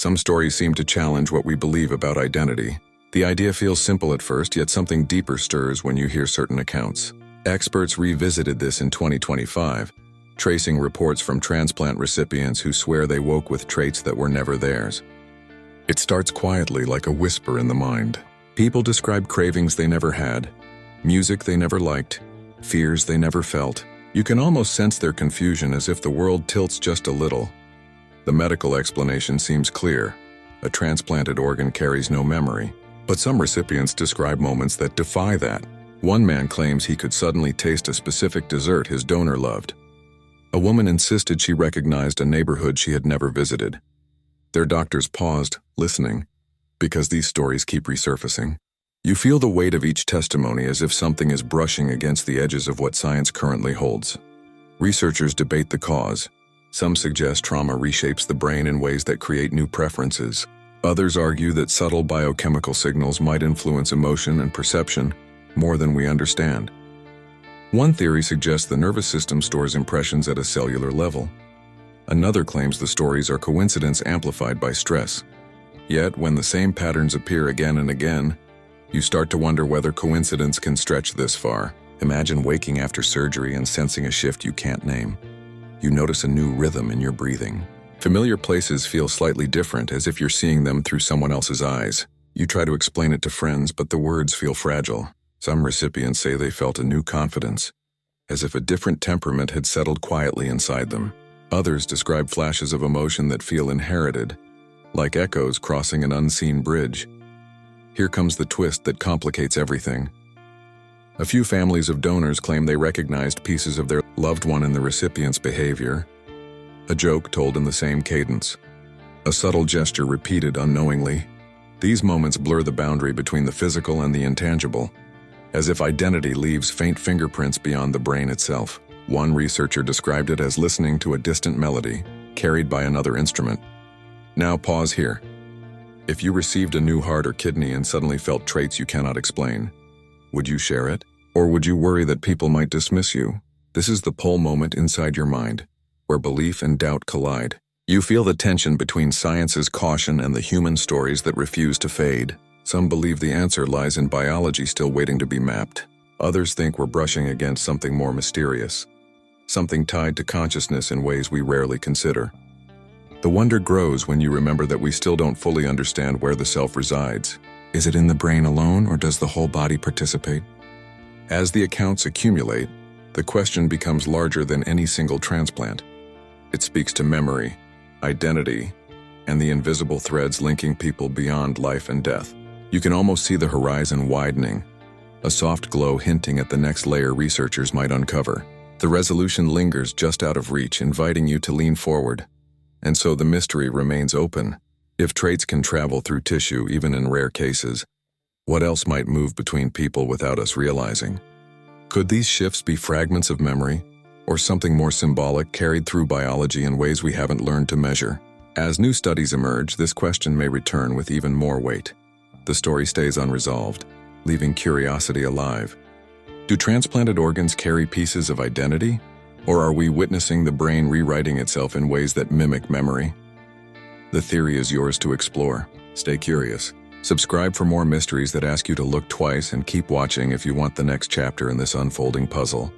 Some stories seem to challenge what we believe about identity. The idea feels simple at first, yet something deeper stirs when you hear certain accounts. Experts revisited this in 2025, tracing reports from transplant recipients who swear they woke with traits that were never theirs. It starts quietly, like a whisper in the mind. People describe cravings they never had, music they never liked, fears they never felt. You can almost sense their confusion, as if the world tilts just a little. The medical explanation seems clear. A transplanted organ carries no memory. But some recipients describe moments that defy that. One man claims he could suddenly taste a specific dessert his donor loved. A woman insisted she recognized a neighborhood she had never visited. Their doctors paused, listening, because these stories keep resurfacing. You feel the weight of each testimony, as if something is brushing against the edges of what science currently holds. Researchers debate the cause. Some suggest trauma reshapes the brain in ways that create new preferences. Others argue that subtle biochemical signals might influence emotion and perception more than we understand. One theory suggests the nervous system stores impressions at a cellular level. Another claims the stories are coincidence amplified by stress. Yet, when the same patterns appear again and again, you start to wonder whether coincidence can stretch this far. Imagine waking after surgery and sensing a shift you can't name. You notice a new rhythm in your breathing. Familiar places feel slightly different, as if you're seeing them through someone else's eyes. You try to explain it to friends, but the words feel fragile. Some recipients say they felt a new confidence, as if a different temperament had settled quietly inside them. Others describe flashes of emotion that feel inherited, like echoes crossing an unseen bridge. Here comes the twist that complicates everything. A few families of donors claim they recognized pieces of their loved one in the recipient's behavior, a joke told in the same cadence, a subtle gesture repeated unknowingly. These moments blur the boundary between the physical and the intangible, as if identity leaves faint fingerprints beyond the brain itself. One researcher described it as listening to a distant melody, carried by another instrument. Now pause here. If you received a new heart or kidney and suddenly felt traits you cannot explain, would you share it? Or would you worry that people might dismiss you? This is the pull moment inside your mind, where belief and doubt collide. You feel the tension between science's caution and the human stories that refuse to fade. Some believe the answer lies in biology still waiting to be mapped. Others think we're brushing against something more mysterious, something tied to consciousness in ways we rarely consider. The wonder grows when you remember that we still don't fully understand where the self resides. Is it in the brain alone, or does the whole body participate? As the accounts accumulate, the question becomes larger than any single transplant. It speaks to memory, identity, and the invisible threads linking people beyond life and death. You can almost see the horizon widening, a soft glow hinting at the next layer researchers might uncover. The resolution lingers just out of reach, inviting you to lean forward. And so the mystery remains open. If traits can travel through tissue, even in rare cases, what else might move between people without us realizing? Could these shifts be fragments of memory, or something more symbolic carried through biology in ways we haven't learned to measure? As new studies emerge, this question may return with even more weight. The story stays unresolved, leaving curiosity alive. Do transplanted organs carry pieces of identity? Or are we witnessing the brain rewriting itself in ways that mimic memory? The theory is yours to explore. Stay curious. Subscribe for more mysteries that ask you to look twice, and keep watching if you want the next chapter in this unfolding puzzle.